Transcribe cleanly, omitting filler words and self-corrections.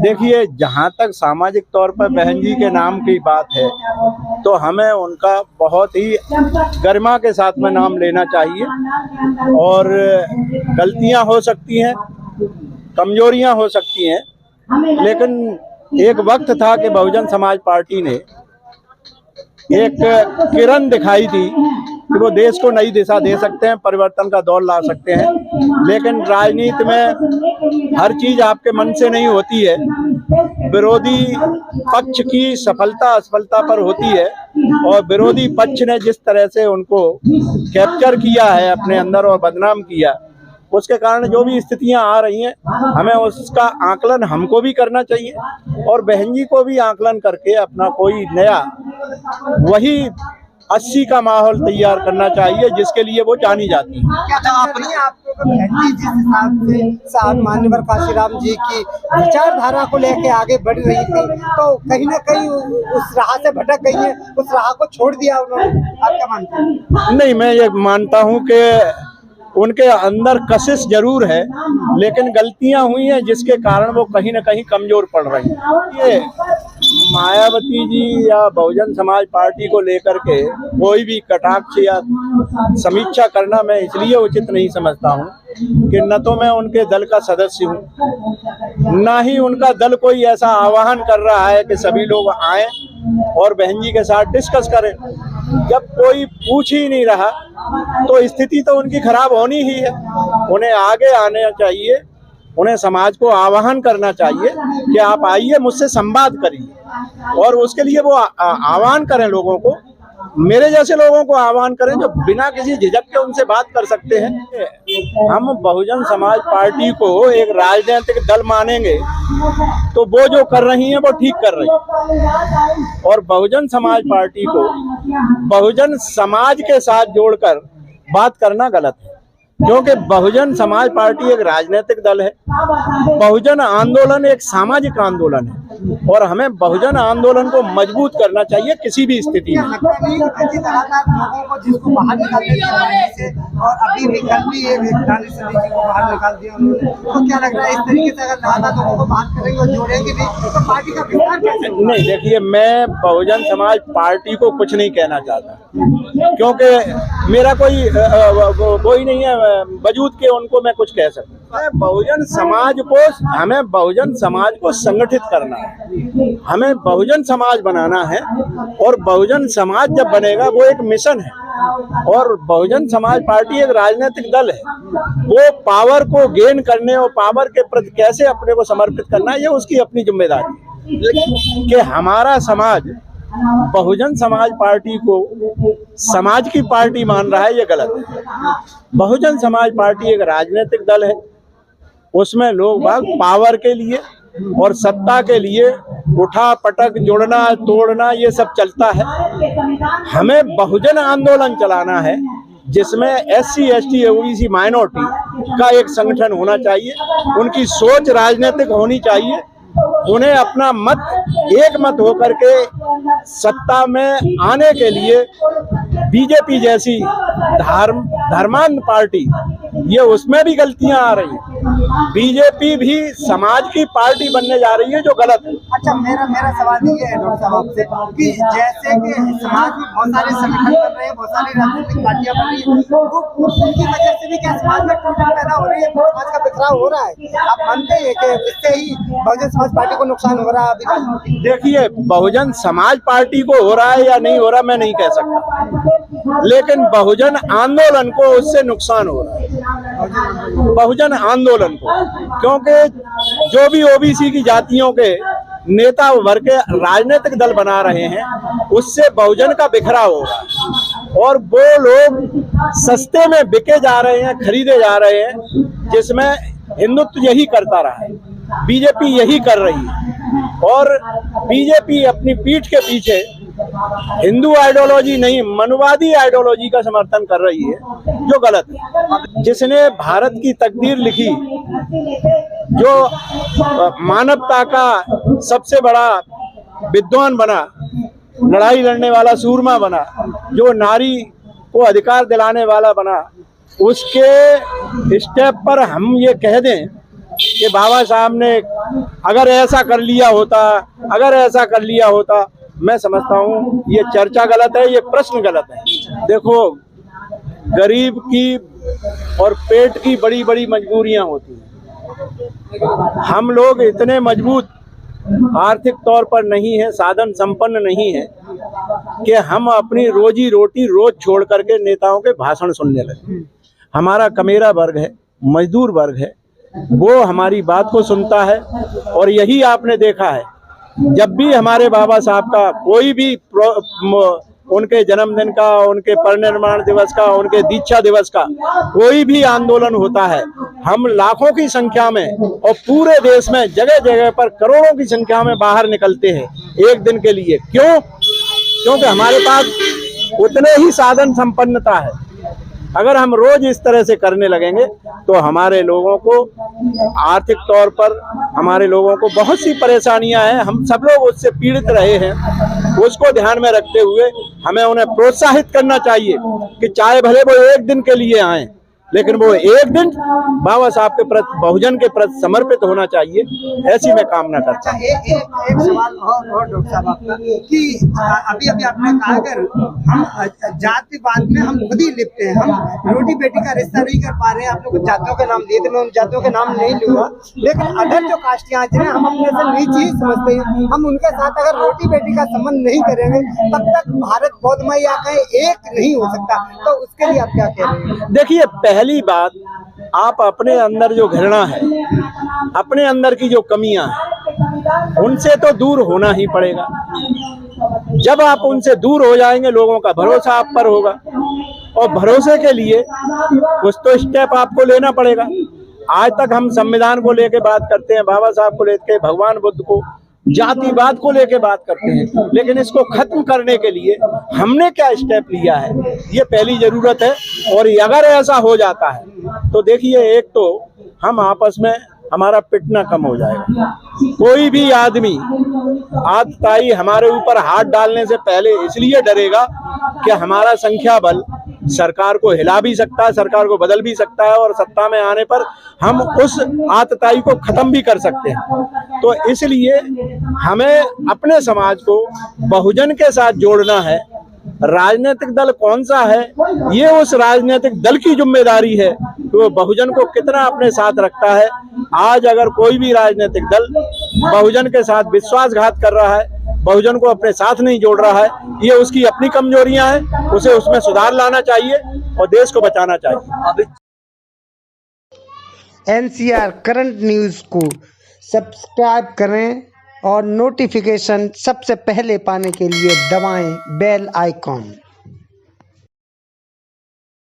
देखिए, जहाँ तक सामाजिक तौर पर बहन जी के नाम की बात है, तो हमें उनका बहुत ही गरिमा के साथ में नाम लेना चाहिए। और गलतियाँ हो सकती हैं, कमजोरियाँ हो सकती हैं, लेकिन एक वक्त था कि बहुजन समाज पार्टी ने एक किरण दिखाई थी कि वो देश को नई दिशा दे सकते हैं, परिवर्तन का दौर ला सकते हैं। लेकिन राजनीति में हर चीज आपके मन से नहीं होती है। विरोधी पक्ष की सफलता असफलता पर होती है, और विरोधी पक्ष ने जिस तरह से उनको कैप्चर किया है अपने अंदर और बदनाम किया, उसके कारण जो भी स्थितियां आ रही हैं, हमें उसका आकलन हमको भी करना चाहिए और बहन जी को भी आकलन करके अपना कोई नया वही 80 का माहौल तैयार करना चाहिए जिसके लिए वो जानी जाती है। क्या था अपनी आपको बहन जी जिस हिसाब से साहब माननीय काशीराम जी की विचारधारा को लेके आगे बढ़ रही थी, तो कहीं ना कहीं उस राह से भटक गई है, उस राह को छोड़ दिया उन्होंने, आप क्या मानते हैं? नहीं, मैं ये मानता हूँ कि उनके अंदर कशिश जरूर है, लेकिन गलतियां हुई हैं जिसके कारण वो कहीं ना कहीं कमजोर पड़ रही हैं। ये मायावती जी या बहुजन समाज पार्टी को लेकर के कोई भी कटाक्ष या समीक्षा करना मैं इसलिए उचित नहीं समझता हूँ कि न तो मैं उनके दल का सदस्य हूँ, ना ही उनका दल कोई ऐसा आह्वान कर रहा है कि सभी लोग आएं और बहन जी के साथ डिस्कस करें। जब कोई पूछ ही नहीं रहा तो स्थिति तो उनकी खराब होनी ही है। उन्हें आगे आना चाहिए, उन्हें समाज को आह्वान करना चाहिए कि आप आइए, मुझसे संवाद करिए, और उसके लिए वो आह्वान करें लोगों को, मेरे जैसे लोगों को आह्वान करें जो बिना किसी झिझक के उनसे बात कर सकते हैं। हम बहुजन समाज पार्टी को एक राजनीतिक दल मानेंगे तो वो जो कर रही हैं वो ठीक कर रही हैं, और बहुजन समाज पार्टी को बहुजन समाज के साथ जोड़कर बात करना गलत है, क्योंकि बहुजन समाज पार्टी एक राजनीतिक दल है। बहुजन आंदोलन एक सामाजिक आंदोलन है और हमें बहुजन आंदोलन को मजबूत करना चाहिए किसी भी स्थिति में। लोगों को जिसको बाहर निकाल दिया से, और अभी भी कल भी ये को बाहर निकाल दिया उन्होंने, तो क्या लग रहा है इस तरीके से अगर ज्यादा लोगों को बात करेंगे और जोड़ेंगे भी तो पार्टी का विस्तार कैसे? नहीं, देखिए, मैं बहुजन समाज पार्टी को कुछ नहीं कहना चाहता, क्योंकि मेरा कोई कोई नहीं है वजूद के उनको मैं कुछ कह सकूं। हमें बहुजन समाज को संगठित करना है, हमें बहुजन समाज बनाना है, और बहुजन समाज जब बनेगा वो एक मिशन है, और बहुजन समाज पार्टी एक राजनीतिक दल है। वो पावर को गेन करने और पावर के प्रति कैसे अपने को समर्पित करना है, ये उसकी अपनी जिम्मेदारी है। कि हमारा समाज बहुजन समाज पार्टी को समाज की पार्टी मान रहा है, ये गलत है। बहुजन समाज पार्टी एक राजनीतिक दल है, उसमें लोग बाग पावर के लिए और सत्ता के लिए उठा पटक जोड़ना तोड़ना ये सब चलता है। हमें बहुजन आंदोलन चलाना है जिसमें SC ST OBC माइनॉरिटी का एक संगठन होना चाहिए, उनकी सोच राजनीतिक होनी चाहिए, उन्हें अपना मत एक मत होकर के सत्ता में आने के लिए बीजेपी जैसी धर्मांध पार्टी, ये उसमें भी गलतियां आ रही हैं। बीजेपी भी समाज की पार्टी बनने जा रही है जो गलत है। अच्छा, मेरा सवाल ये है डॉक्टर साहब आपसे कि जैसे कि समाज में बहुत सारे संगठन बन रहे हैं, बहुत सारी राजनीतिक पार्टियां बन रही हैं, तो उनकी वजह से भी क्या समाज में टूटन पैदा हो रही है, समाज का बिखराव हो रहा है? आप मानते हैं कि इससे ही बहुजन समाज पार्टी को नुकसान हो रहा है अभी? देखिए, बहुजन समाज पार्टी को हो रहा है या नहीं हो रहा मैं नहीं कह सकता, लेकिन बहुजन आंदोलन को उससे नुकसान हो रहा है, बहुजन आंदोलन को, क्योंकि जो भी OBC की जातियों के नेता उभर के राजनीतिक दल बना रहे हैं, उससे बहुजन का बिखराव हो रहा है, और वो लोग सस्ते में बिके जा रहे हैं, खरीदे जा रहे हैं, जिसमें हिंदुत्व यही करता रहा है, बीजेपी यही कर रही है, और बीजेपी अपनी पीठ के पीछे हिंदू आइडियोलॉजी नहीं, मनुवादी आइडियोलॉजी का समर्थन कर रही है, जो गलत है। जिसने भारत की तकदीर लिखी, जो मानवता का सबसे बड़ा विद्वान बना, लड़ाई लड़ने वाला सूरमा बना, जो नारी को अधिकार दिलाने वाला बना, उसके स्टेप पर हम ये कह दें कि बाबा साहब ने अगर ऐसा कर लिया होता, अगर ऐसा कर लिया होता, मैं समझता हूँ ये चर्चा गलत है, ये प्रश्न गलत है। देखो, गरीब की और पेट की बड़ी बड़ी मजबूरियां होती हैं। हम लोग इतने मजबूत आर्थिक तौर पर नहीं है, साधन संपन्न नहीं है कि हम अपनी रोजी रोटी रोज छोड़ करके नेताओं के भाषण सुनने लगे। हमारा कमेरा वर्ग है, मजदूर वर्ग है, वो हमारी बात को सुनता है। और यही आपने देखा है, जब भी हमारे बाबा साहब का कोई भी उनके जन्मदिन का, उनके परिनिर्वाण दिवस का, उनके दीक्षा दिवस का कोई भी आंदोलन होता है, हम लाखों की संख्या में और पूरे देश में जगह जगह पर करोड़ों की संख्या में बाहर निकलते हैं एक दिन के लिए। क्यों? क्योंकि हमारे पास उतने ही साधन संपन्नता है। अगर हम रोज इस तरह से करने लगेंगे तो हमारे लोगों को आर्थिक तौर पर, हमारे लोगों को बहुत सी परेशानियां हैं, हम सब लोग उससे पीड़ित रहे हैं। उसको ध्यान में रखते हुए हमें उन्हें प्रोत्साहित करना चाहिए कि चाहे भले वो एक दिन के लिए आए, लेकिन वो एक दिन बाबा साहब के प्रति, बहुजन के प्रति समर्पित होना चाहिए, ऐसी मैं कामना करता हूँ। एक सवाल और डॉक्टर साहब आपका कि अभी आपने कहा अगर हम जातिवाद में हम खुद ही लिपटे हैं, हम रोटी बेटी का रिश्ता नहीं कर पा रहे हैं। आप लोग जातियों के नाम लिए थे, मैं उन जातियों के नाम नहीं लूंगा, लेकिन अगर जो कास्टियां हैं हम अपने से नीचे ही समझते हैं, हम उनके साथ अगर रोटी बेटी का संबंध नहीं करेंगे तब तक भारत बौद्धमय या कहीं एक नहीं हो सकता। तो उसके लिए आप क्या कह रहे हैं? देखिए, पहली बात, आप अपने अंदर जो घृणा है, अपने अंदर की जो कमियां हैं, उनसे तो दूर होना ही पड़ेगा। जब आप उनसे दूर हो जाएंगे, लोगों का भरोसा आप पर होगा, और भरोसे के लिए कुछ तो स्टेप आपको लेना पड़ेगा। आज तक हम संविधान को लेके बात करते हैं, बाबा साहब को लेके, भगवान बुद्ध को, जातिवाद को लेके बात करते हैं, लेकिन इसको खत्म करने के लिए हमने क्या स्टेप लिया है, ये पहली जरूरत है। और अगर ऐसा हो जाता है तो देखिए, एक तो हम आपस में हमारा पिटना कम हो जाएगा। कोई भी आदमी आतताई हमारे ऊपर हाथ डालने से पहले इसलिए डरेगा कि हमारा संख्या बल सरकार को हिला भी सकता है, सरकार को बदल भी सकता है, और सत्ता में आने पर हम उस आतताई को खत्म भी कर सकते हैं। तो इसलिए हमें अपने समाज को बहुजन के साथ जोड़ना है। राजनीतिक दल कौन सा है, ये उस राजनीतिक दल की जिम्मेदारी है कि वो बहुजन को कितना अपने साथ रखता है। आज अगर कोई भी राजनीतिक दल बहुजन के साथ विश्वासघात कर रहा है, बहुजन को अपने साथ नहीं जोड़ रहा है, ये उसकी अपनी कमजोरियां हैं, उसे उसमें सुधार लाना चाहिए और देश को बचाना चाहिए। NCR करंट न्यूज़ को सब्सक्राइब करें और नोटिफिकेशन सबसे पहले पाने के लिए दबाएं बेल आइकॉन।